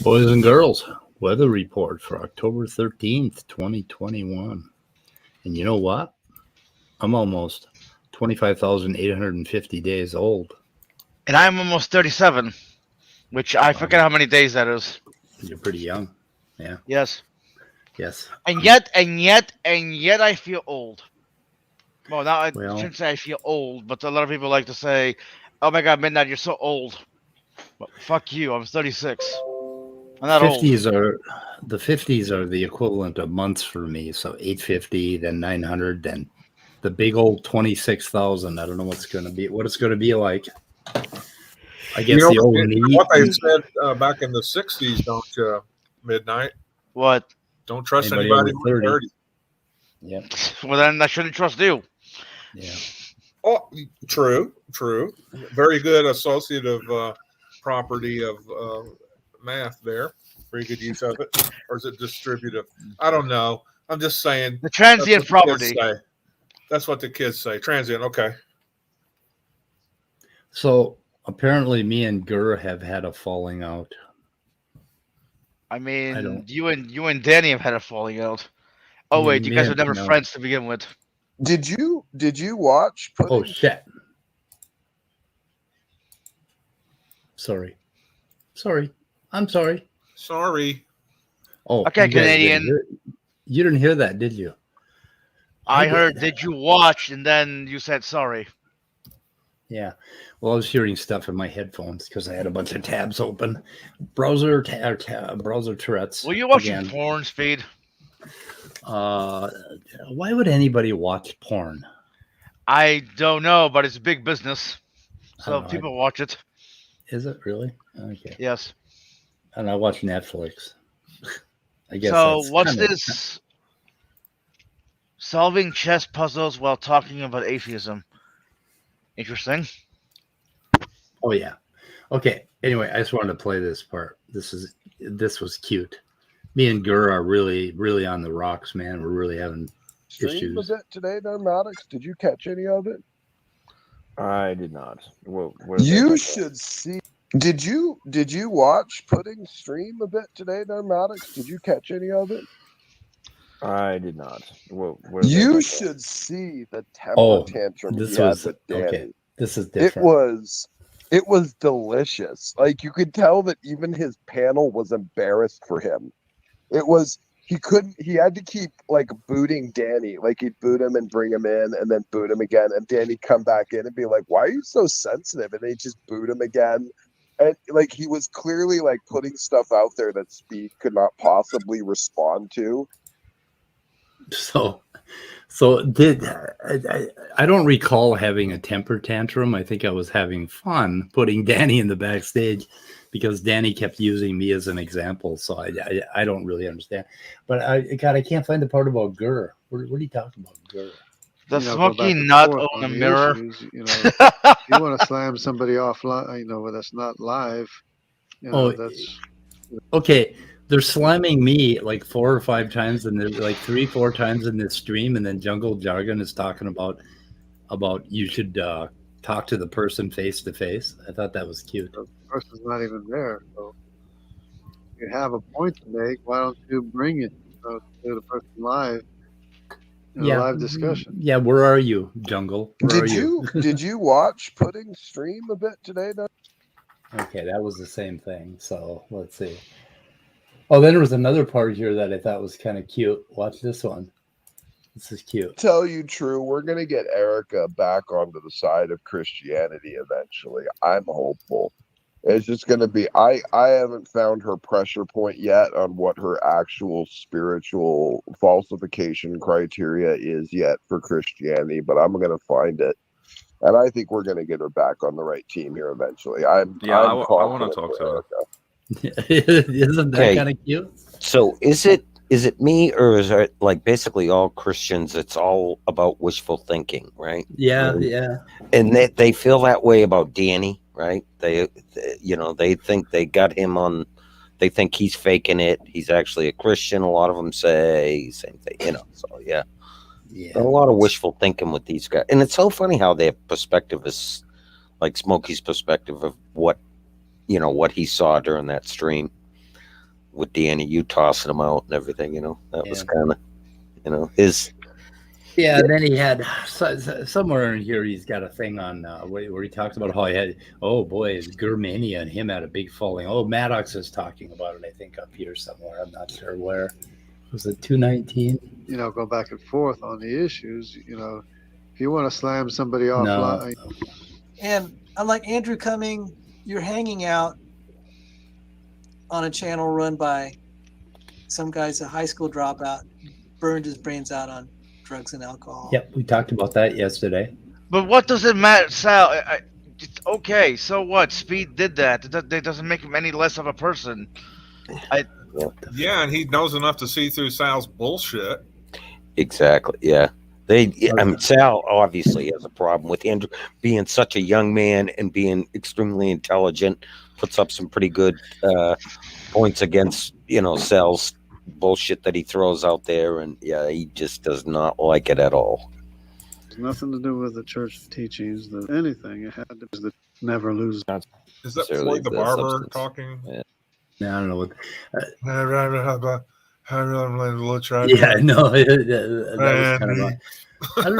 Boys and girls, weather report for October 13th, 2021. And you know what? I'm almost 25,850 days old. And I'm almost 37, which I forget how many days that is. You're pretty young. Yeah. Yes. Yes. And yet, I feel old. Well, now I Well, shouldn't say I feel old, but a lot of people like to say, "Oh my God, Midnight, you're so old." Well, fuck you. I'm 36. I'm not old. the 50s are the equivalent of months for me. So 850, then 900, then the big old 26,000. I don't know what it's going to be like. I guess the old what they said back in the 60s, don't you, Midnight? What? Don't trust anybody over 30. Yeah. Well, then I shouldn't trust you. Yeah. Oh, true. Very good associative property of math there. Very good use of it. Or is it distributive? I don't know. I'm just saying. The transient property. That's what the kids say. Transient. Okay. So apparently me and Gur have had a falling out. I mean, you and Danny have had a falling out. Oh wait, you guys were never friends to begin with. Did you watch? Oh shit! Sorry. I'm sorry. Sorry. Oh, okay, Canadian. You didn't hear that, did you? I heard. Did you watch? And then you said sorry. Yeah. Well, I was hearing stuff in my headphones because I had a bunch of tabs open. Browser Tourette's. Were you watching porn, Speed? Why would anybody watch porn? I don't know, but it's big business, so people watch it. Is it really? Okay. Yes. And I watch Netflix. I guess. So what's this? Solving chess puzzles while talking about atheism. Interesting. Oh yeah. Okay. Anyway, I just wanted to play this part. This was cute. Me and Gur are really, really on the rocks, man. We're really having issues. Was it today, Narcotics? Did you catch any of it? I did not. You should see. Did you watch Pudding stream a bit today, Narcotics? Did you catch any of it? I did not. You should see the temper tantrum he had with Danny. Okay. This is different. It was delicious. Like you could tell that even his panel was embarrassed for him. He had to keep like booting Danny. Like he'd boot him and bring him in and then boot him again. And Danny'd come back in and be like, why are you so sensitive? And they just boot him again. And like he was clearly like putting stuff out there that Speed could not possibly respond to. So I don't recall having a temper tantrum. I think I was having fun putting Danny in the backstage because Danny kept using me as an example. So I don't really understand. But I can't find the part about Gur. What are you talking about, Gur? The smoky nut on the mirror. You want to slam somebody offline, when that's not live. That's okay. They're slamming me like 4 or 5 times, and they're like 3-4 times in this stream, and then Jungle Jargon is talking about you should talk to the person face to face. I thought that was cute. The person's not even there, so you have a point to make. Why don't you bring it to the person live? Live discussion. Yeah, where are you, Jungle? Did you watch Pudding stream a bit today? Okay, that was the same thing. So let's see. Oh, then there was another part here that I thought was kind of cute. Watch this one. This is cute. Tell you true, we're gonna get Erica back onto the side of Christianity eventually. I'm hopeful. It's just going to be. I haven't found her pressure point yet on what her actual spiritual falsification criteria is yet for Christianity, but I'm going to find it. And I think we're going to get her back on the right team here eventually. I'm want confident to talk for to her. Erica. Isn't that Okay. kind of cute? So is it me, or is it like basically all Christians? It's all about wishful thinking, right? Yeah, Right. yeah. And they feel that way about Danny, right? They think they got him on. They think he's faking it. He's actually a Christian. A lot of them say same thing, So yeah, Yeah. a lot of wishful thinking with these guys. And it's so funny how their perspective is like Smokey's perspective of what he saw during that stream with Danny, you tossing him out and everything. That was kind of his. Yeah, and then he had somewhere in here. He's got a thing on where he talks about how he had. Oh boy, Germania and him had a big falling. Oh, Maddox is talking about it. I think up here somewhere. I'm not sure where. Was it 219? Go back and forth on the issues. If you want to slam somebody off, No. And unlike Andrew Cumming, you're hanging out on a channel run by some guy's a high school dropout, burned his brains out on drugs and alcohol. Yep, we talked about that yesterday. But what does it matter, Sal? It's okay, so what? Speed did that. That doesn't make him any less of a person. Yeah, and he knows enough to see through Sal's bullshit. Exactly. Yeah. Sal obviously has a problem with Andrew being such a young man and being extremely intelligent. Puts up some pretty good points against Sal's bullshit that he throws out there, and he just does not like it at all. Nothing to do with the church teachings. Anything. It had to be the never lose. Is that Necessarily Floyd the the barber substance. talking? Yeah. I don't know what. Yeah, No, that was kind of. I don't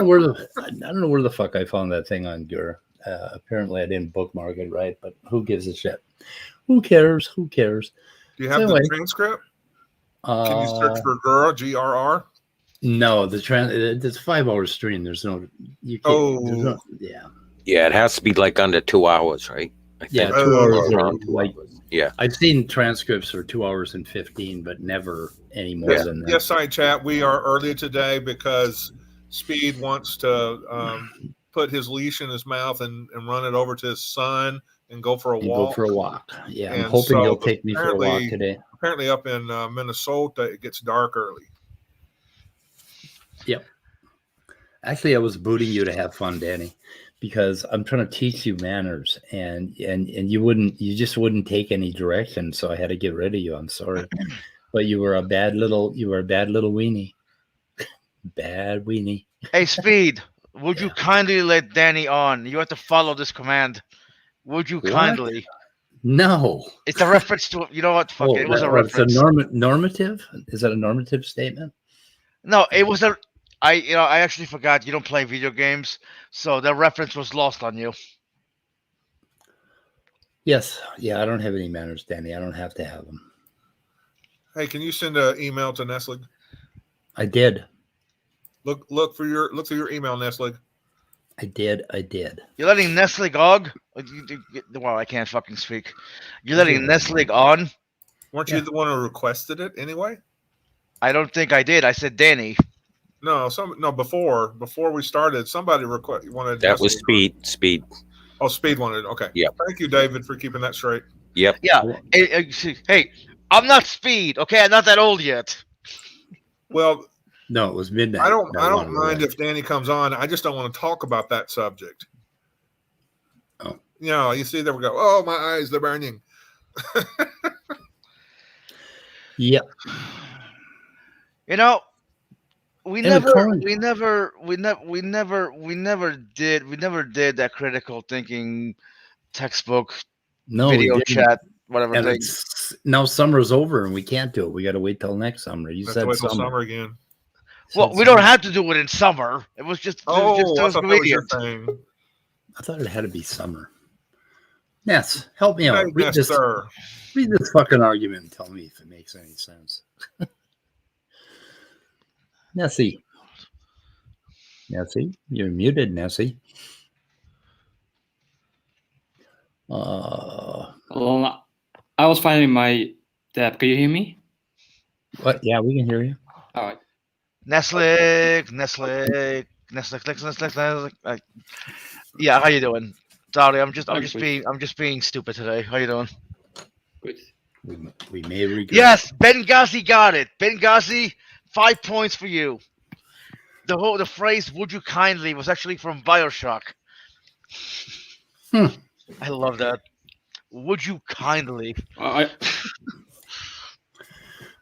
know where the fuck I found that thing on Gur. Apparently, I didn't bookmark it right, but who gives a shit? Who cares? Who cares? Do you have Anyway. the transcript? Can you search for GRR? GRR? No, it's a 5 hour stream. There's no. You can't. There's no, yeah. Yeah, it has to be like under 2 hours, right? I think. Yeah, 2 Oh, hours. around 2 Like, hours. Yeah. I've seen transcripts for 2 hours and 15, but never any more than that. Yes, side chat. We are early today because Speed wants to put his leash in his mouth and run it over to his son and go for a And walk. go for a walk. Yeah, I'm And hoping so you'll take me for a walk apparently- today. Apparently, up in Minnesota, it gets dark early. Actually, I was booting you to have fun, Danny, because I'm trying to teach you manners, and you just wouldn't take any direction, so I had to get rid of you. I'm sorry, but you were a bad little weenie, bad weenie. Hey, Speed, would you kindly let Danny on? You have to follow this command. Would you What? kindly? No. It's a reference to, you know what? Fuck it. It was a It's reference. normative. Is that a normative statement? No, it was a. I actually forgot you don't play video games, so the reference was lost on you. Yes. Yeah, I don't have any manners, Danny. I don't have to have them. Hey, can you send an email to Nestle? I did. Look through your email, Nestle. I did. You're letting Nestle Gog? Well, I can't fucking speak. You're letting Nestle on? Weren't Yeah. you the one who requested it anyway? I don't think I did. I said Danny. No, before we started, somebody wanted That was Nestle. Speed. Oh, Speed wanted. Okay. Yep. Thank you, David, for keeping that straight. Yeah. Hey, I'm not Speed. Okay, I'm not that old yet. Well, No, it was midnight. I don't That one, mind right. if Danny comes on. I just don't want to talk about that subject. Oh. You see, there we go. Oh, my eyes, they're burning. Yep. You know, we And the never current- did that critical thinking textbook No, video we didn't. chat whatever And thing. it's, now summer's over and we can't do it. We got to wait till next summer. You Let's said wait till summer. summer again. Well, we don't have to do it in summer. It was just Oh, it I was thought that was your convenient. thing. I thought it had to be summer. Ness, help me out. Hey, Read yes, this, sir. read this fucking argument and tell me if it makes any sense. Nessie. Nessie, you're muted, Nessie. Well, Well, I was finding my tab. Can you hear me? What? Yeah, we can hear you. All right. Nestle. Yeah, how you doing? Sorry, I'm I'm good. just being stupid today. How you doing? Good. We may regret. Yes, Benghazi got it. Benghazi, 5 points for you. The phrase "Would you kindly" was actually from Bioshock. I love that. Would you kindly?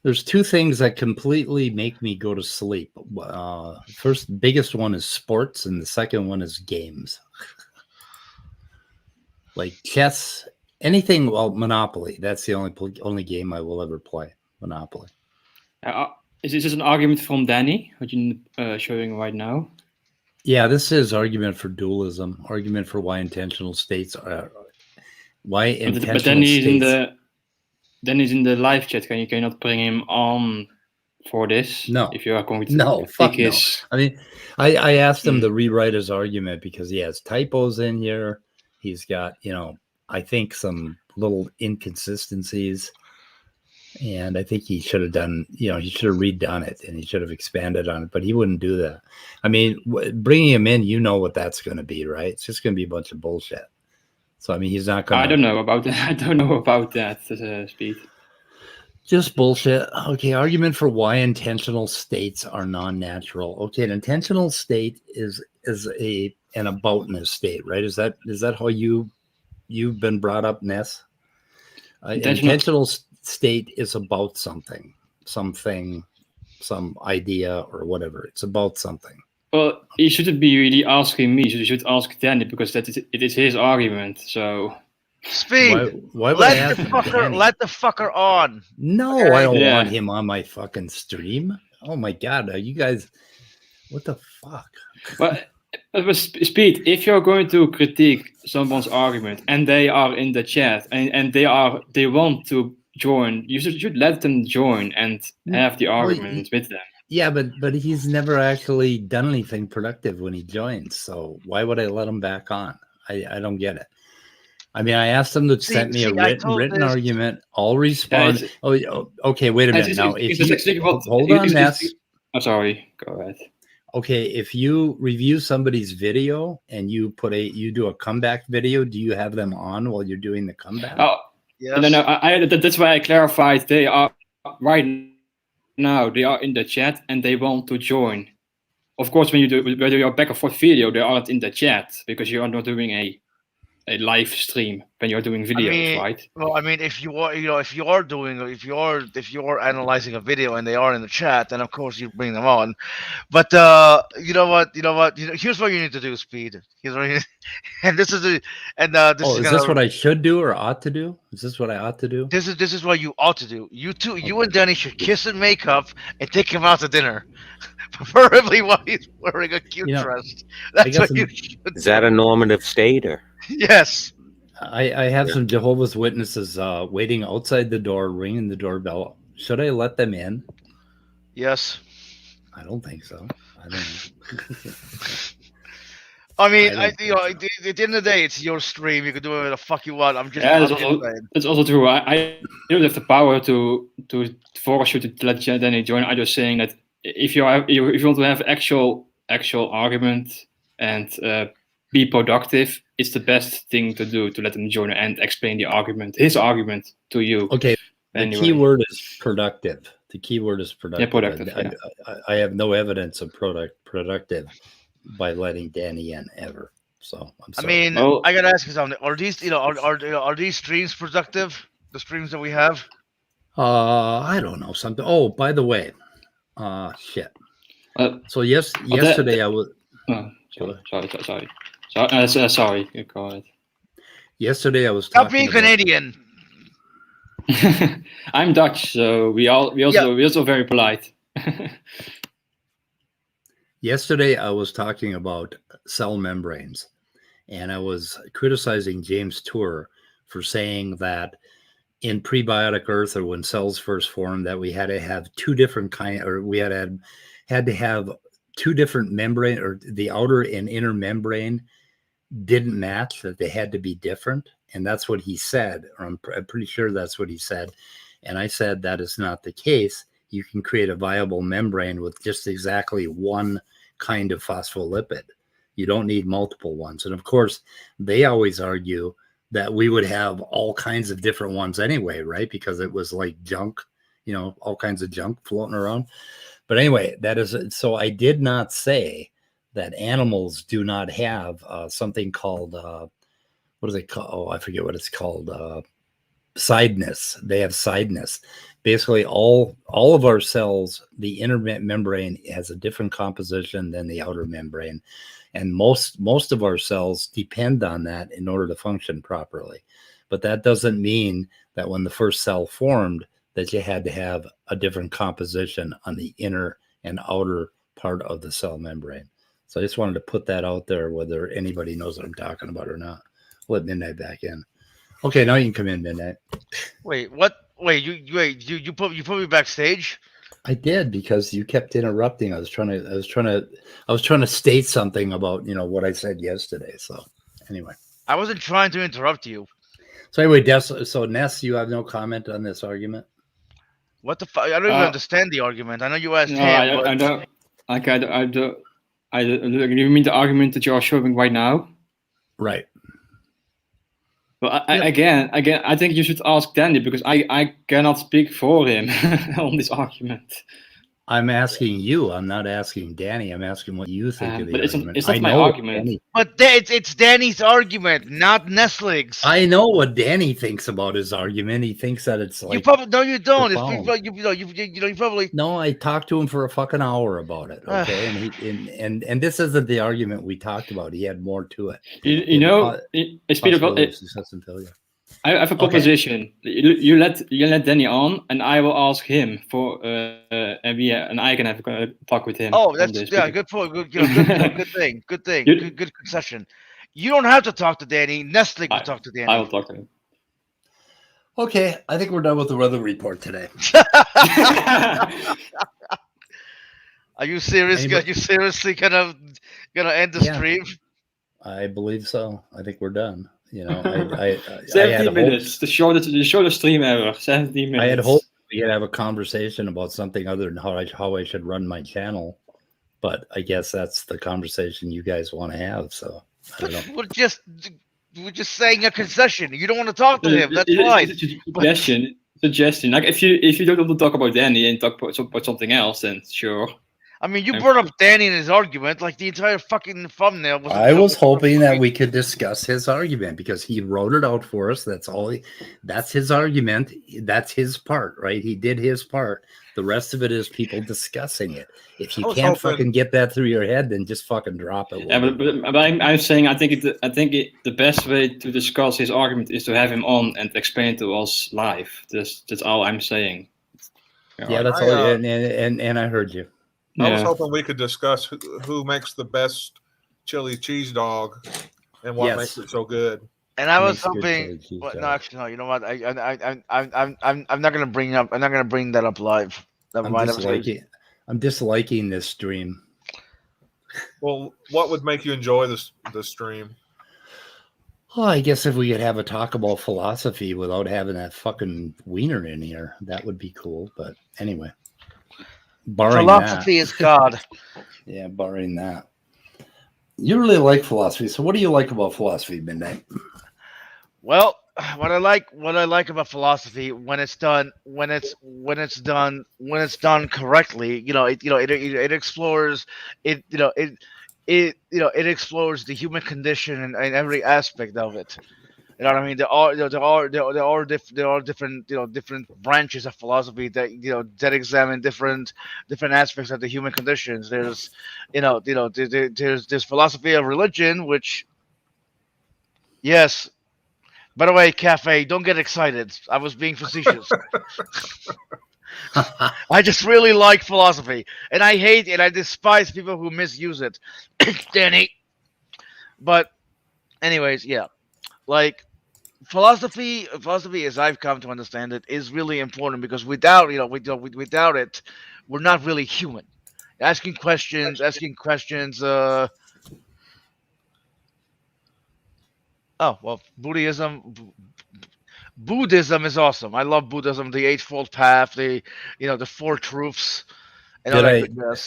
There's two things that completely make me go to sleep. First, biggest one is sports, and the second one is games. Like chess, anything. Well, Monopoly. That's the only game I will ever play. Monopoly. Is this an argument from Danny? What you're showing right now? Yeah, this is argument for dualism. Argument for why intentional states are But then he's in the live chat. Can you cannot bring him on for this? No. If you are going to fuck pick no. his. I mean, I asked him to rewrite his argument because he has typos in here. He's got, I think some little inconsistencies. And I think he should have done, he should have redone it and he should have expanded on it, but he wouldn't do that. I mean, bringing him in, what that's going to be, right? It's just going to be a bunch of bullshit. So, I mean, he's not going to. I don't know about that. I don't know about that, Speed. Just bullshit. Okay, argument for why intentional states are non-natural. Okay, an intentional state is an aboutness state, right? Is that how you've been brought up, Ness? Intentional state is about something, some idea or whatever. It's about something. Well, you shouldn't be really asking me. You should ask Danny because it is his argument. So, Speed. Why would let the fucker on. No, okay. I don't want him on my fucking stream. Oh my god, are you guys? What the fuck? But Speed, if you're going to critique someone's argument and they are in the chat and they want to join, you should let them join and have the argument with them. Yeah, but he's never actually done anything productive when he joins. So why would I let him back on? I don't get it. I mean, I asked him to send me a written argument. I'll respond. Okay. Wait a minute. Now, hold on, Ness. I'm sorry. Go ahead. Okay, if you review somebody's video and you do a comeback video, do you have them on while you're doing the comeback? Oh, yes. No. That's why I clarified. They are right now. They are in the chat and they want to join. Of course, when you do your back and forth video, they aren't in the chat because you are not doing a live stream when you're doing videos, right? Well, I mean, if you are analyzing a video and they are in the chat, then of course you bring them on. But you know what? Here's what you need to do, Speed. Is this what I should do or ought to do? Is this what I ought to do? This is what you ought to do. You and Danny should kiss and make up and take him out to dinner. Preferably while he's wearing a cute dress. That's what you should do. Is that a normative state or? Yes. I have some Jehovah's Witnesses waiting outside the door, ringing the doorbell. Should I let them in? Yes. I don't think so. I don't know. I mean, at the end of the day, it's your stream. You can do whatever the fuck you want. That's also true. I don't have the power to force you to let Danny join. I'm just saying that if you want to have actual argument and be productive, it's the best thing to do to let them join and explain his argument to you. Okay. The key word is productive. The key word is productive. Yeah, productive. I have no evidence of productive by letting Danny in ever. So I'm sorry. I mean, I gotta ask you something. Are these are these streams productive? The streams that we have? I don't know something. Oh, by the way, shit. So yesterday I was. Sorry. Go ahead. Yesterday I was. Stop being Canadian. I'm Dutch, so we're also very polite. Yesterday I was talking about cell membranes, and I was criticizing James Tour for saying that in prebiotic Earth, or when cells first formed, that we had to have two different we had to have two different membrane, or the outer and inner membrane, didn't match, that they had to be different. And that's what he said, or I'm pretty sure that's what he said. And I said that is not the case. You can create a viable membrane with just exactly one kind of phospholipid. You don't need multiple ones. And of course, they always argue that we would have all kinds of different ones anyway, right? Because it was like junk, all kinds of junk floating around. But anyway, that is, so I did not say that animals do not have something called, what is it called? Oh, I forget what it's called. Sideness. They have sideness. Basically, all of our cells, the inner membrane has a different composition than the outer membrane. And most of our cells depend on that in order to function properly. But that doesn't mean that when the first cell formed, that you had to have a different composition on the inner and outer part of the cell membrane. So I just wanted to put that out there, whether anybody knows what I'm talking about or not. Let Midnight back in. Okay, now you can come in, Midnight. Wait, what? Wait, you put me backstage? I did, because you kept interrupting. I was trying to state something about what I said yesterday. So anyway, I wasn't trying to interrupt you. So anyway, so Ness, you have no comment on this argument? What the fuck? I don't even understand the argument. I know you asked him. I don't. Like, I don't. You mean the argument that you are showing right now? Right. Well, again, I think you should ask Danny, because I cannot speak for him on this argument. I'm asking you. I'm not asking Danny. I'm asking what you think of the argument. It's not my argument. But it's Danny's argument, not Nestlig's. I know what Danny thinks about his argument. He thinks that it's like you probably no, you don't. You probably no. I talked to him for a fucking hour about it. Okay, and this isn't the argument we talked about. He had more to it. I have a proposition. Okay. You let Danny on, and I will ask him for and I can have a talk with him. Oh, that's good point. Good thing. Good concession. You don't have to talk to Danny. Nestlig will talk to Danny. I will talk to him. Okay, I think we're done with the weather report today. Are you serious? Are you seriously gonna end the stream? I believe so. I think we're done. 17 minutes. The shortest stream ever. 17 minutes. I had hoped we could have a conversation about something other than how I should run my channel, but I guess that's the conversation you guys want to have. So I don't know. We're just saying a concession. You don't want to talk to him. That's fine. Suggestion. Like if you don't want to talk about Danny and talk about something else, then sure. I mean, you brought up Danny in his argument, like the entire fucking thumbnail. I was hoping that we could discuss his argument because he wrote it out for us. That's all. That's his argument. That's his part, right? He did his part. The rest of it is people discussing it. If you can't fucking get that through your head, then just fucking drop it. Yeah, but I'm saying I think the best way to discuss his argument is to have him on and explain it to us live. That's all I'm saying. Yeah, that's all. And I heard you. I was hoping we could discuss who makes the best chili cheese dog and what makes it so good. And I was hoping, no, actually, no. You know what? I'm not gonna bring up. I'm not gonna bring that up live. I'm disliking this stream. Well, what would make you enjoy the stream? Well, I guess if we could have a talk about philosophy without having that fucking wiener in here, that would be cool. But anyway. Philosophy is God. Yeah, barring that. You really like philosophy. So what do you like about philosophy, Midnight? Well, what I like about philosophy when it's done correctly, it explores it explores the human condition and every aspect of it. You know what I mean? There are different different branches of philosophy that examine different aspects of the human conditions. There's there's philosophy of religion, which yes. By the way, Cafe, don't get excited. I was being facetious. I just really like philosophy, and I hate and I despise people who misuse it, Danny. But anyways, yeah, like. Philosophy, as I've come to understand it, is really important because without it, we're not really human. Asking questions. Oh well, Buddhism is awesome. I love Buddhism, the Eightfold Path, the Four Truths, and all that goodness.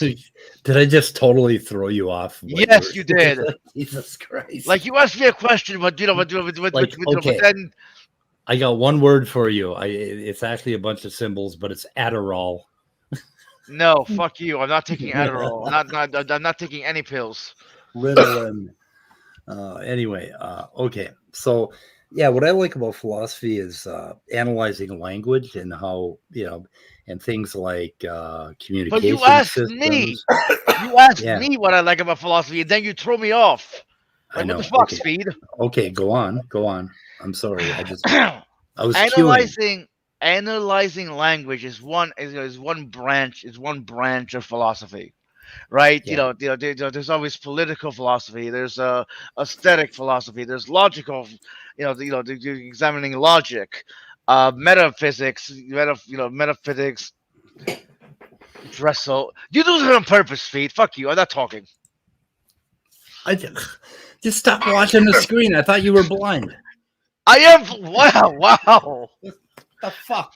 Did I just totally throw you off? Yes, you did. Jesus Christ! Like you asked me a question, but then I got one word for you. It's actually a bunch of symbols, but it's Adderall. no, fuck you. I'm not taking Adderall. I'm not taking any pills. Ritalin. Anyway, okay. So, yeah, what I like about philosophy is analyzing language and how, and things like communication. But you asked systems. me. You asked Yeah. me what I like about philosophy, and then you throw me off. I know. What the fuck, Okay. Speed? Okay, go on. I'm sorry. I was queuing. Analyzing language is one branch of philosophy, right? Yeah. There's always political philosophy. There's aesthetic philosophy. There's logical, examining logic, metaphysics, metaphysics. Dressel, you do it on purpose, Speed. Fuck you. I'm not talking. I just stop watching the screen. I thought you were blind. I am. Wow. The fuck?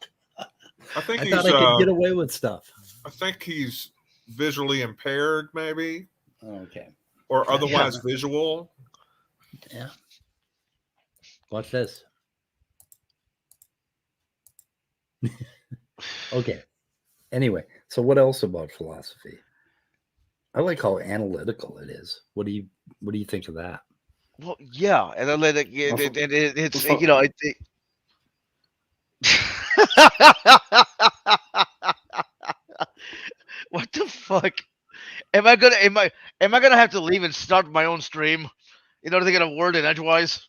I think I he's. thought I could get away with stuff. I think he's visually impaired, maybe, Okay. or otherwise visual. Yeah. Watch this. Okay. Anyway, so what else about philosophy? I like how analytical it is. What do you think of that? Well, yeah, analytic. It's What the fuck? Am I gonna have to leave and start my own stream in order to get a word in edgewise?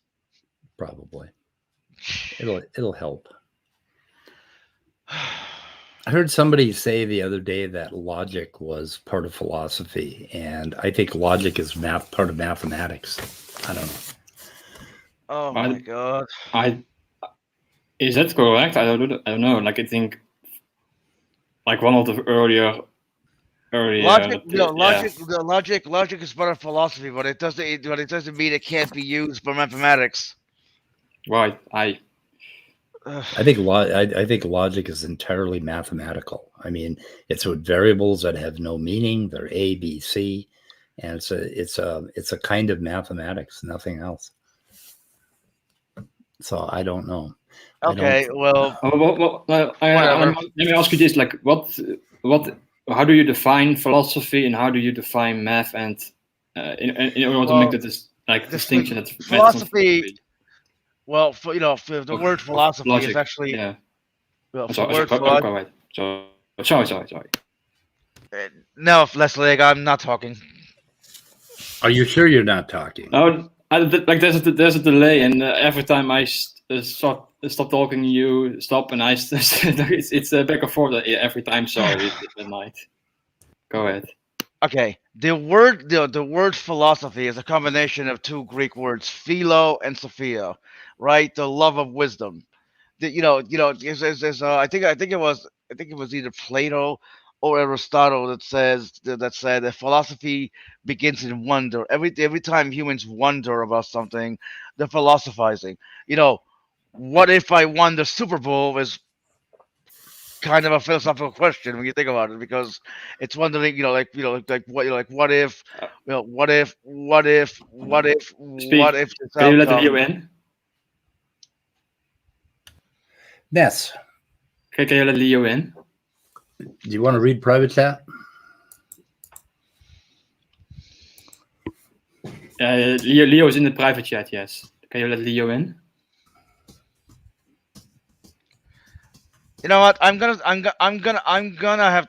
Probably. It'll help. I heard somebody say the other day that logic was part of philosophy, and I think logic is part of mathematics. I don't know. Oh my god! Is that correct? I don't know. Like I think, like one of the earlier. Logic is part of philosophy, but it doesn't mean it can't be used for mathematics. Right. I think logic is entirely mathematical. I mean, it's with variables that have no meaning. They're A, B, C, and it's a kind of mathematics, nothing else. So I don't know. Okay, well, let me ask you this: like, how do you define philosophy, and how do you define math? And in order to make that distinction, that philosophy. Well, for the word philosophy logic, is actually. Yeah. Well, Sorry. No, Leslie, I'm not talking. Are you sure you're not talking? Oh, like there's a delay, and every time I stop talking, you stop, and it's back and forth every time. Sorry, at night. Go ahead. Okay, the word philosophy is a combination of two Greek words, philo and sophia, right? The love of wisdom. I think it was either Plato or Aristotle that said that philosophy begins in wonder. Every time humans wonder about something, they're philosophizing. What if I won the Super Bowl is kind of a philosophical question when you think about it, because it's wondering, what if this Can you let outcome- Leo in? Ness, Can you let Leo in? do you want to read private chat? Leo is in the private chat. Yes. Can you let Leo in? You know what? I'm gonna have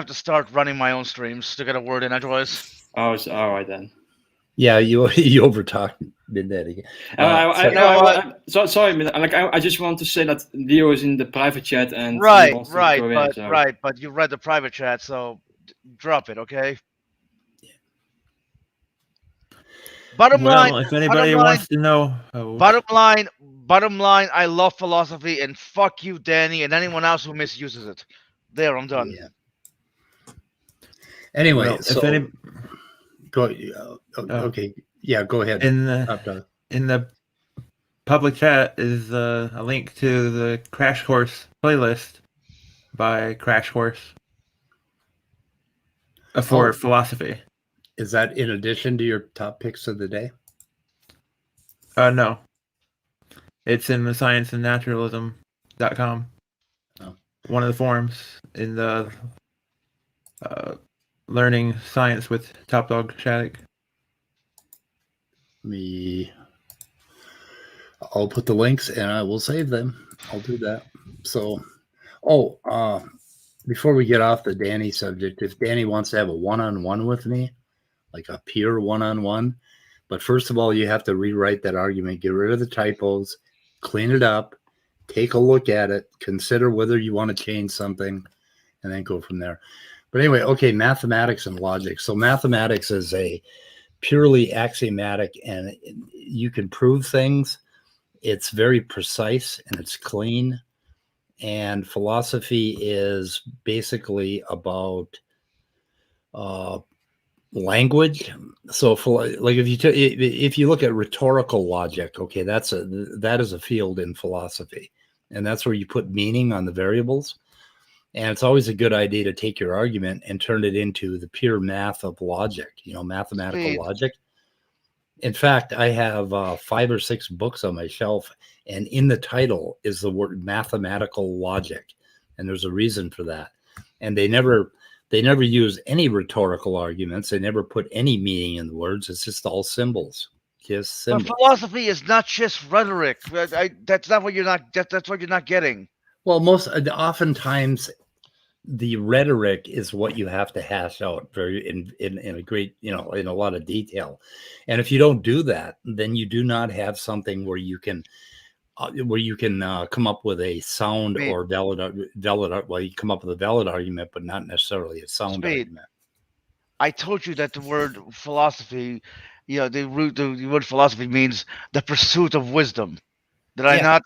to start running my own streams to get a word in edgewise. Oh, it's all right then. Yeah, you overtalked did that again. Sorry, like I just want to say that Leo is in the private chat and Right, but you read the private chat, so drop it, okay? Bottom line, if anybody wants to know, bottom line, I love philosophy, and fuck you, Danny, and anyone else who misuses it. There, I'm done. Yeah. Anyway, Well, if so any- go. Okay, yeah, go ahead. in the public chat is a link to the Crash Course playlist by Crash Course for Oh. philosophy. Is that in addition to your top picks of the day? No. It's in the scienceandnaturalism.com. Oh. One of the forums in the Learning Science with Top Dog Shattuck. I'll put the links and I will save them. I'll do that. So, before we get off the Danny subject, if Danny wants to have a one-on-one with me, like a peer one-on-one, but first of all, you have to rewrite that argument, get rid of the typos, clean it up, take a look at it, consider whether you want to change something, and then go from there. But anyway, okay, mathematics and logic. So mathematics is a purely axiomatic, and you can prove things. It's very precise and it's clean. And philosophy is basically about language. So, like if you look at rhetorical logic, okay, that is a field in philosophy, and that's where you put meaning on the variables. And it's always a good idea to take your argument and turn it into the pure math of logic, mathematical logic. In fact, I have 5 or 6 books on my shelf, and in the title is the word mathematical logic. And there's a reason for that. And they never use any rhetorical arguments. They never put any meaning in the words. It's just all symbols. Just symbols. But philosophy is not just rhetoric. That's not what you're not. That's what you're not getting. Well, oftentimes the rhetoric is what you have to hash out very in a great, in a lot of detail. And if you don't do that, then you do not have something where you can come up with a sound or valid. Well, you come up with a valid argument, but not necessarily a sound argument. I told you that the word philosophy, the word philosophy means the pursuit of wisdom. Did I not?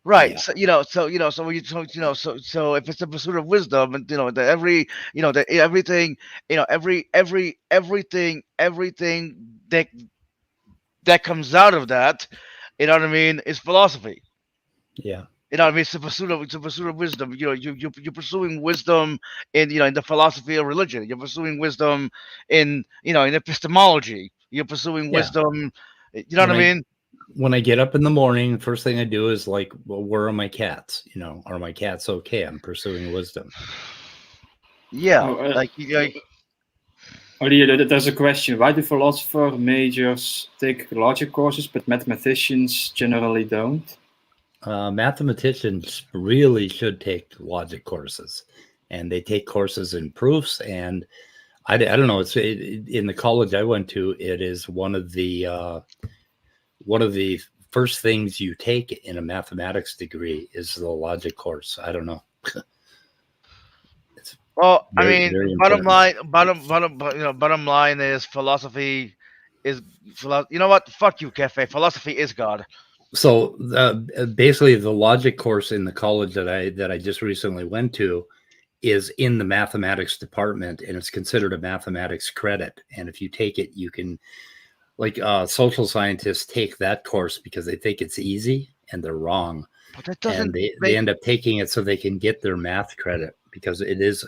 Right. Yeah. So if it's the pursuit of wisdom, and everything that comes out of that, is philosophy. Yeah. It's a pursuit of wisdom. You're pursuing wisdom in the philosophy of religion. You're pursuing wisdom in epistemology. You're pursuing wisdom. You know what I mean? When I get up in the morning, the first thing I do is well, where are my cats? Are my cats okay? I'm pursuing wisdom. Yeah. There's a question. Why do philosopher majors take logic courses, but mathematicians generally don't? Mathematicians really should take logic courses, and they take courses in proofs. And I don't know. It's in the college I went to. It is one of the first things you take in a mathematics degree is the logic course. I don't know. Bottom line is philosophy is you know what? Fuck you, Cafe. Philosophy is God. So basically, the logic course in the college that I just recently went to is in the mathematics department, and it's considered a mathematics credit. And if you take it, you can. Social scientists take that course because they think it's easy, and they're wrong. But that doesn't. And they end up taking it so they can get their math credit because it is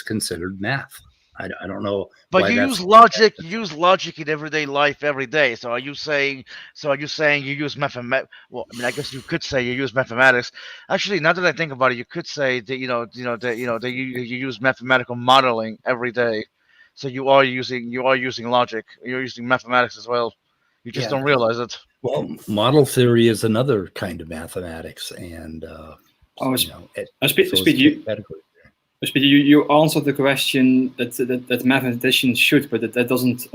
considered math. I don't know. But you use logic. You use logic in everyday life every day. So are you saying you use mathematics? Well, I guess you could say you use mathematics. Actually, now that I think about it, you could say that you use mathematical modeling every day. So you are using logic. You're using mathematics as well. You just don't realize it. Well, model theory is another kind of mathematics, and you answered the question that mathematicians should, but that doesn't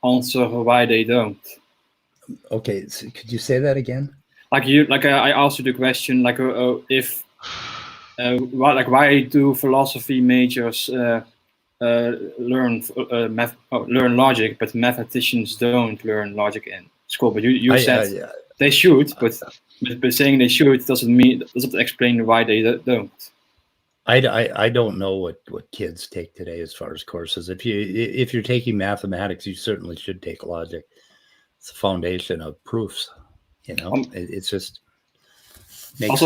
answer why they don't. Okay, so could you say that again? I asked you the question, why do philosophy majors learn logic, but mathematicians don't learn logic in school? But you said they should, but saying they should doesn't explain why they don't. I don't know what kids take today as far as courses. If you're taking mathematics, you certainly should take logic. It's the foundation of proofs. You know, it's just makes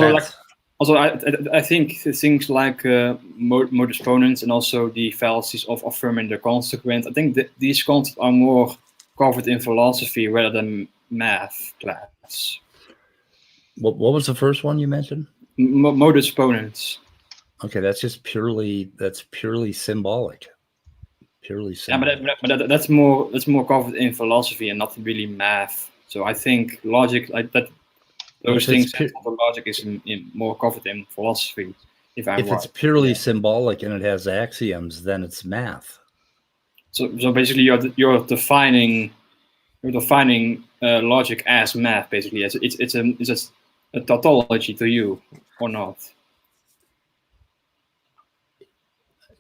Also, sense. I think things like modus ponens and also the fallacies of affirming the consequent, I think that these concepts are more covered in philosophy rather than math class. What was the first one you mentioned? Modus ponens. Okay, that's purely symbolic. Purely symbolic. Yeah, but that's more covered in philosophy and not really math. So I think logic, like that, those things, the logic is more covered in philosophy. If it's purely symbolic and it has axioms, then it's math. So basically, you're defining logic as math. Basically, it's just a tautology to you, or not?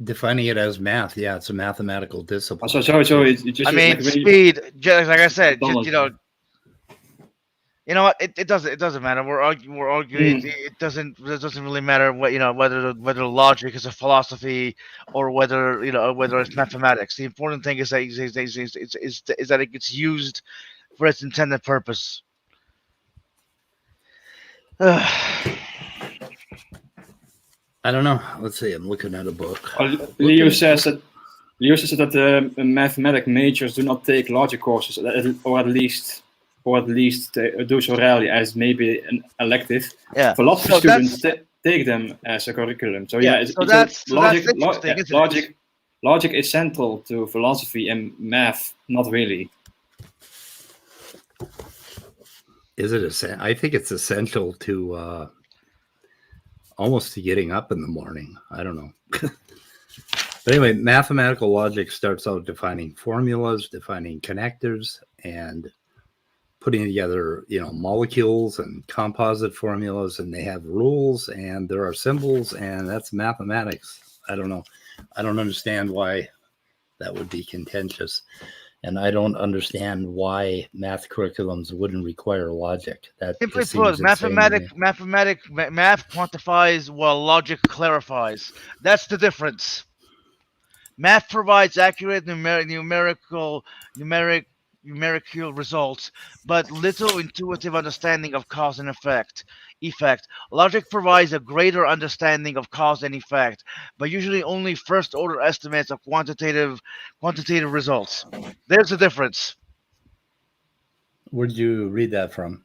Defining it as math, yeah, it's a mathematical discipline. So it's just. I mean, like speed. Just like I said, just, you know what? It doesn't matter. We're arguing. It doesn't really matter what, whether logic is a philosophy or whether it's mathematics. The important thing is that it gets used for its intended purpose. I don't know. Let's see. I'm looking at a book. Leo says that mathematic majors do not take logic courses, or at least do so rarely as maybe an elective. Yeah. Philosophy students take them as a curriculum. So logic is central to philosophy, and math not really. Is it I think it's essential to almost to getting up in the morning. I don't know. But anyway, mathematical logic starts out defining formulas, defining connectors, and putting together, molecules and composite formulas, and they have rules and there are symbols, and that's mathematics. I don't know. I don't understand why that would be contentious. And I don't understand why math curriculums wouldn't require logic. That simply put, math quantifies while logic clarifies. That's the difference. Math provides accurate numerical results, but little intuitive understanding of cause and effect. Logic provides a greater understanding of cause and effect, but usually only first-order estimates of quantitative results. There's the difference. Where did you read that from?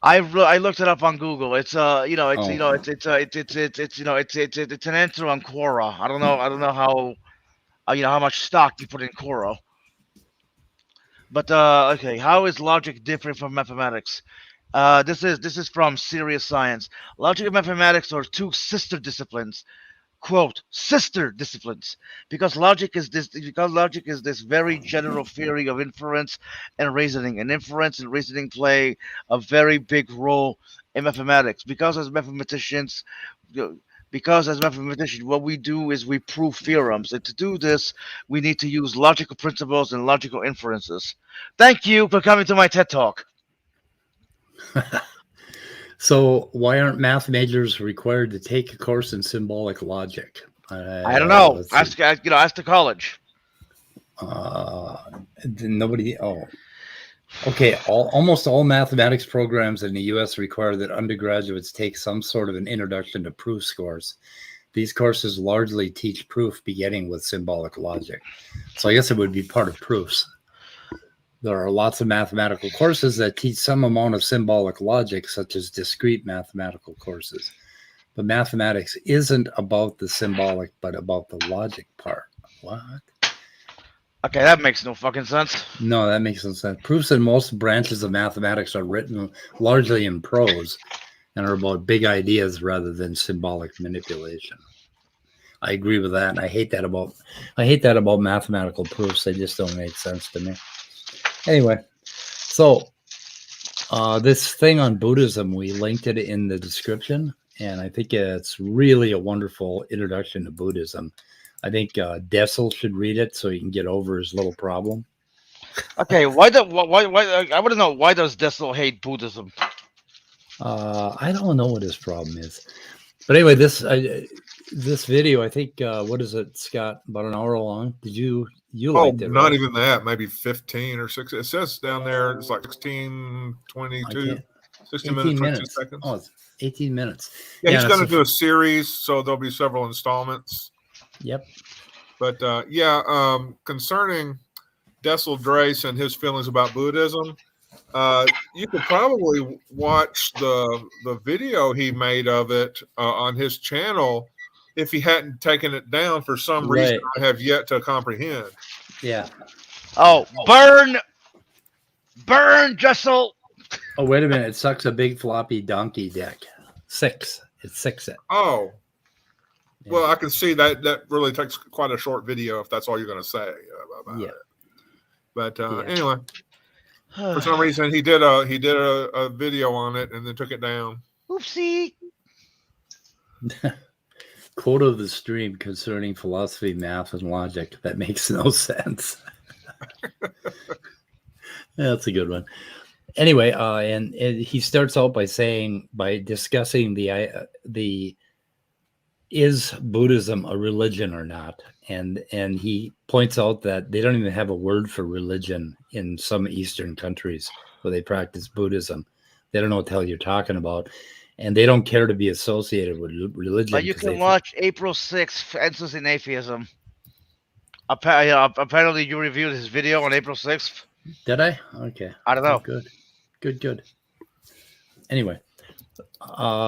I looked it up on Google. It's it's an answer on Quora. I don't know how how much stock you put in Quora. But okay, how is logic different from mathematics? This is from Serious Science. Logic and mathematics are two sister disciplines. Quote, sister disciplines, because logic is this very general theory of inference and reasoning, and inference and reasoning play a very big role in mathematics. Because as mathematicians, what we do is we prove theorems, and to do this, we need to use logical principles and logical inferences. Thank you for coming to my TED Talk. So why aren't math majors required to take a course in symbolic logic? I don't know. Ask the college. Nobody. Oh, okay. Almost all mathematics programs in the U.S. require that undergraduates take some sort of an introduction to proofs course. These courses largely teach proof beginning with symbolic logic. So I guess it would be part of proofs. There are lots of mathematical courses that teach some amount of symbolic logic, such as discrete mathematical courses. But mathematics isn't about the symbolic, but about the logic part. What? Okay, that makes no fucking sense. No, that makes no sense. Proofs in most branches of mathematics are written largely in prose and are about big ideas rather than symbolic manipulation. I agree with that, and I hate that about mathematical proofs. They just don't make sense to me. Anyway, so this thing on Buddhism, we linked it in the description, and I think it's really a wonderful introduction to Buddhism. I think Dessel should read it so he can get over his little problem. Okay, why I want to know, why does Dessel hate Buddhism? I don't know what his problem is. But anyway, this video, I think, what is it, Scott? About an hour long. Did you Oh, liked it? not right? even that. Maybe 15 or 6. It says down there it's like 16, I 22, can't- 60 18 minutes, 22 minutes. seconds. Oh, it's 18 minutes. Yeah, he's and going to it's a- do a series, so there'll be several installments. Yep. But concerning Dessel Drace and his feelings about Buddhism, you could probably watch the video he made of it on his channel if he hadn't taken it down for some reason I have yet to comprehend. Yeah. Oh, burn, Jessel. Oh, wait a minute. It sucks a big floppy donkey deck. 6. It's 6 it. Oh. Yeah. Well, I can see that really takes quite a short video if that's all you're going to say about Yeah. it. But Yeah. anyway, for some reason he did a video on it and then took it down. Oopsie. Quote of the stream concerning philosophy, math, and logic that makes no sense. That's a good one. Anyway, and he starts out by discussing the is Buddhism a religion or not, and he points out that they don't even have a word for religion in some Eastern countries where they practice Buddhism. They don't know what the hell you're talking about, and they don't care to be associated with religion. But you 'cause they can watch April 6th, Answers in Atheism. Apparently, you reviewed his video on April 6th. Did I? Okay. I don't know. Good. Anyway,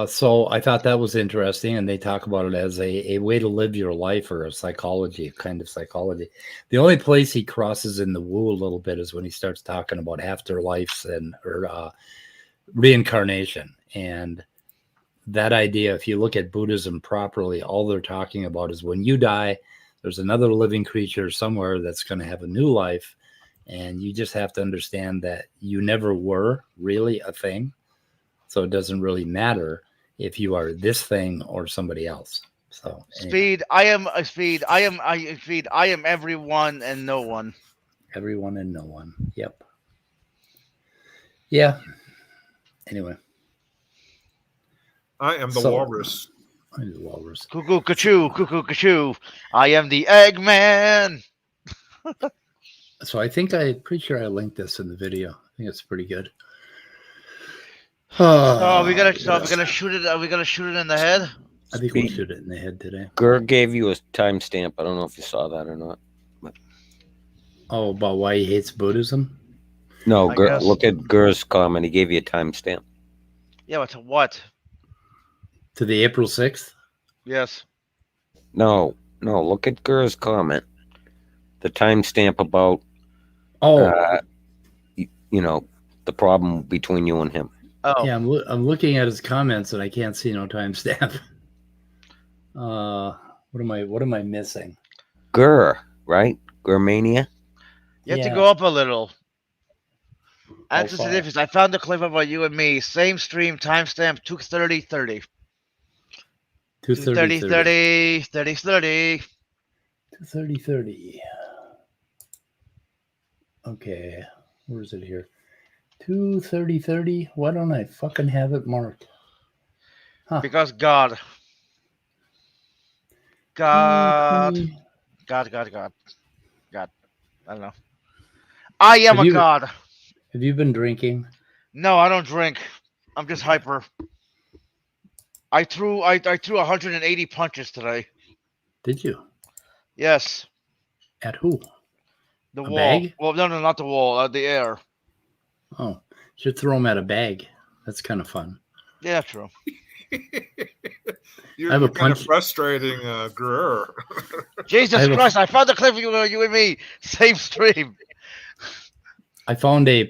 so I thought that was interesting, and they talk about it as a way to live your life or a kind of psychology. The only place he crosses in the woo a little bit is when he starts talking about afterlives or reincarnation. And that idea, if you look at Buddhism properly, all they're talking about is when you die, there's another living creature somewhere that's going to have a new life. And you just have to understand that you never were really a thing. So it doesn't really matter if you are this thing or somebody else. So anyway. Speed. I am everyone and no one. Everyone and no one. Yep. Yeah. Anyway. I am the walrus. I'm the walrus. Cuckoo, cuckoo. I am the Eggman. So I'm pretty sure I linked this in the video. I think it's pretty good. We're gonna shoot it. Are we gonna shoot it in the head? I think we'll shoot it in the head today. Gur gave you a timestamp. I don't know if you saw that or not. Oh, about why he hates Buddhism? No, I guess. look at Gur's comment. He gave you a timestamp. Yeah, but to what? To the April 6th? Yes. No. Look at Gur's comment. The timestamp about, the problem between you and him. Oh. Yeah, I'm looking at his comments and I can't see no timestamp. What am I missing? Gur, right? Gurmania? You have to Yeah. go up a little. How Answers far? to difference. I found the clip about you and me. Same stream, timestamp 2:30:30. 2:30. 30. 2:30. Okay, where is it here? 2:30. Why don't I fucking have it marked? Huh. Because God. God. 2:20. God. I don't know. I am Have a you- god. Have you been drinking? No, I don't drink. I'm just hyper. I threw 180 punches today. Did you? Yes. At who? The A wall. bag? Well, no, not the wall. The air. Oh, should throw them at a bag. That's kind of fun. Yeah, true. You're, I have a you're kind of punch- frustrating, Gur. Jesus I have a- Christ! I found the clip of you and me. Same stream. I found I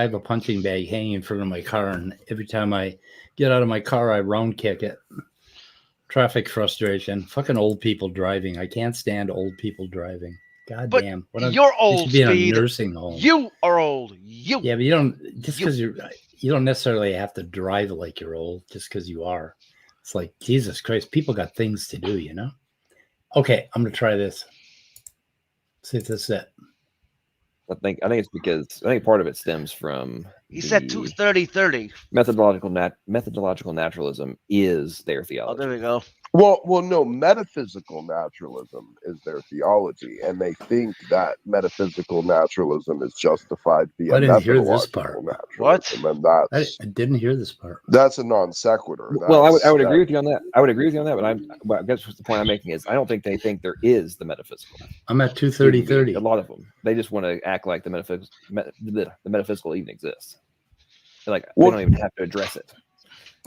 have a punching bag hanging in front of my car, and every time I get out of my car, I round kick it. Traffic frustration. Fucking old people driving. I can't stand old people driving. God But damn. you're They old, should be in a Speed. nursing home. You are old. You. Yeah, but you don't just because you don't necessarily have to drive like you're old just because you are. It's like Jesus Christ, people got things to do, you know. Okay, I'm gonna try this. See if this is it. I think it's because I think part of it stems from He said the 230-30. methodological naturalism is their Oh, theology. there we go. Well, no. Metaphysical naturalism is their theology, and they think that metaphysical naturalism is justified via I didn't hear this methodological part. naturalism, and I didn't hear this part. that's a non sequitur. Well, I would agree with you on that. I would agree with you on that, but I guess the point I'm making is I don't think they think there is the metaphysical. I'm at 230-30. A lot of them, they just want to act like the metaphysical even exists. They're like they don't even have to address it.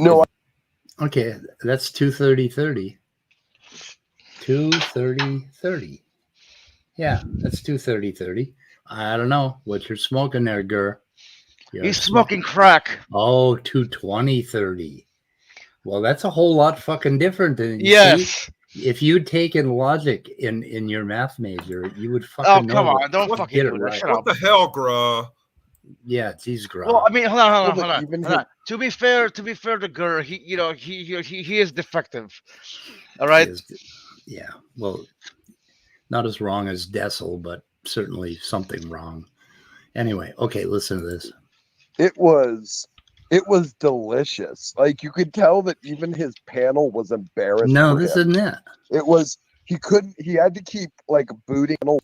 No. Okay, that's 230-30. 230-30. Yeah, that's 230-30. I don't know what you're smoking there, Gur. He's smoking crack. Oh, 220-30. Well, that's a whole lot fucking different than Yes. If you'd taken logic in your math major, you would fucking know come on, what- don't what fucking get do it that. right. Shut What the hell, Gruh? Yeah, geez, Gur. Well, I mean, hold on. even Hold on. To be fair to Gur, he is defective. All right. Yeah, well, not as wrong as Dessel, but certainly something wrong. Anyway, okay, listen to this. It was delicious. Like you could tell that even his panel was embarrassed. No, for this him. isn't it. It was he had to keep like booting. 5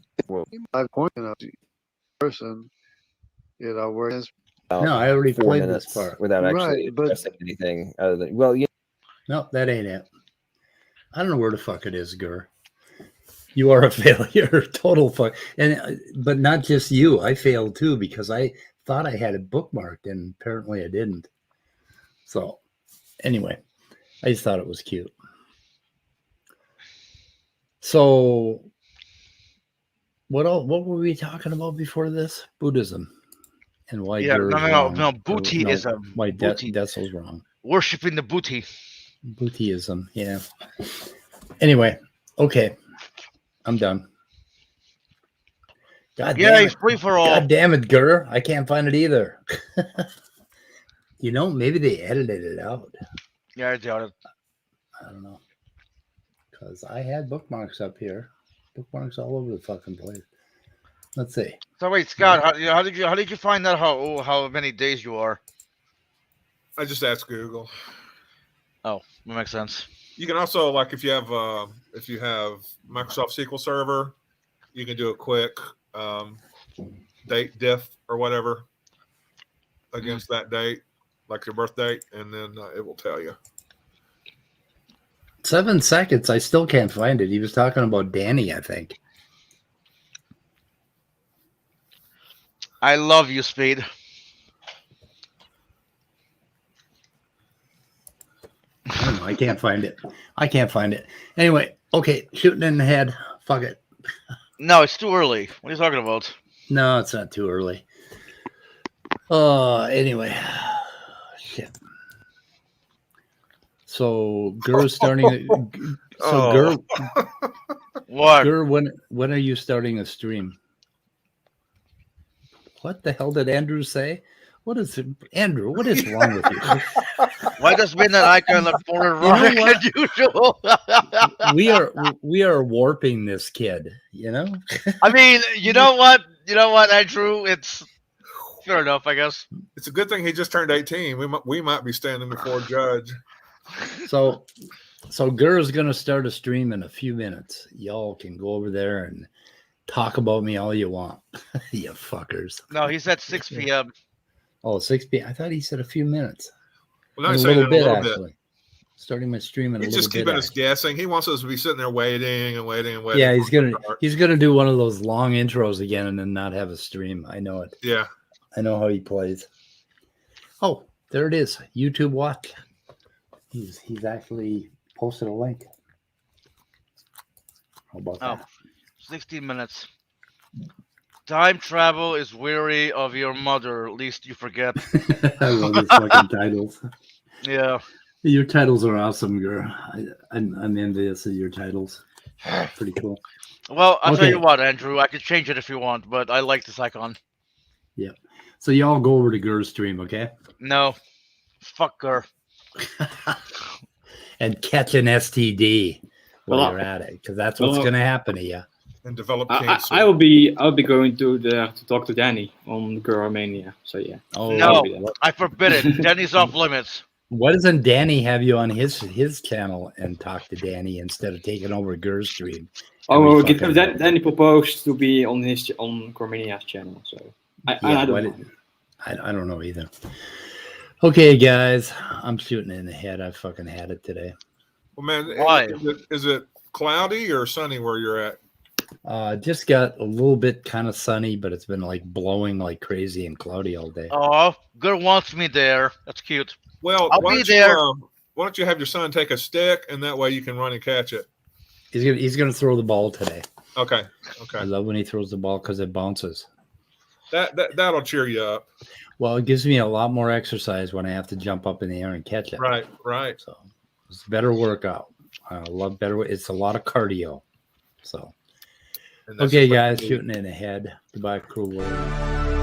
points in a person, where his No, I already 4 played minutes this part. without actually Right, but- addressing anything other than yeah. No, that ain't it. I don't know where the fuck it is, Gur. You are a failure, total fuck. And but not just you. I failed too because I thought I had it bookmarked and apparently I didn't. So, anyway, I just thought it was cute. So, what were we talking about before this? Buddhism and why? Yeah, Gur is no, wrong. Bootyism. Why Booty. Dessel's wrong. Worshipping the booty. Bootyism, yeah. Anyway, okay, I'm done. God Yeah, damn he's it. free for all. God damn it, Gur. I can't find it either. Maybe they edited it out. Yeah, I doubt it. I don't know. Because I had bookmarks up here. Bookmarks all over the fucking place. Let's see. So wait, Scott, how did you find out how many days you are? I just asked Google. Oh, that makes sense. You can also, like, if you have Microsoft SQL Server, you can do a quick date diff or whatever against that date, like your birth date, and then it will tell you. 7 seconds. I still can't find it. He was talking about Danny, I think. I love you, Speed. I don't know. I can't find it. I can't find it. Anyway, okay, shooting in the head. Fuck it. No, it's too early. What are you talking about? No, it's not too early. Anyway. Shit. So Gur's starting. Gur, What? Gur, when are you starting a stream? What the hell did Andrew say? What is it, Andrew? What is wrong with you? Why does midnight icon look more You know erotic what? than usual? we are warping this kid. I mean, you know what, Andrew? It's fair enough, I guess. It's a good thing he just turned 18. We might be standing before a judge. So Gur is gonna start a stream in a few minutes. Y'all can go over there and talk about me all you want. You fuckers. No, he said 6 p.m. Oh, 6 p.m. I thought he said a few minutes. Well, now In he's a saying little in a bit, little bit. actually. Starting my stream in a He's little just bit. keeping us actually. guessing. He wants us to be sitting there waiting and waiting and waiting. Yeah, for it to start. he's gonna do one of those long intros again and then not have a stream. I know it. Yeah. I know how he plays. Oh, there it is. YouTube Watch. He's actually posted a link. How about Oh, that? 16 minutes. Time travel is weary of your mother, least you forget. I love his fucking titles. Yeah. Your titles are awesome, girl. I'm envious of your titles. Pretty cool. Well, I'll tell Okay. you what, Andrew. I could change it if you want, but I like this icon. Yeah. So y'all go over to Gur's stream, okay? No. Fuck her. And catch an STD while Well, you're at it, because that's what's well, going to happen to you. and develop I, cancer. I'll be going to talk to Danny on Girl Mania. So yeah. Oh No, I'll be there. I forbid it. Danny's off limits. why doesn't Danny have you on his channel and talk to Danny instead of taking over Ger's stream? Oh, Every fucking- Danny proposed to be on Girl Mania's channel. So I Yeah, don't why know. did- I don't know either. Okay, guys, I'm shooting in the head. I fucking had it today. Well, man, Why? is it cloudy or sunny where you're at? Just got a little bit kind of sunny, but it's been like blowing like crazy and cloudy all day. Oh, Good wants me there. That's cute. Well, I'll why be don't there. why don't you have your son take a stick, and that way you can run and catch it? He's gonna throw the ball today. Okay, I okay. love when he throws the ball because it bounces. That'll cheer you up. Well, it gives me a lot more exercise when I have to jump up in the air and catch it. Right, right. So it's a better workout. I love better. It's a lot of cardio. So And that's okay, what you guys, need. shooting in the head. Goodbye, cruel world.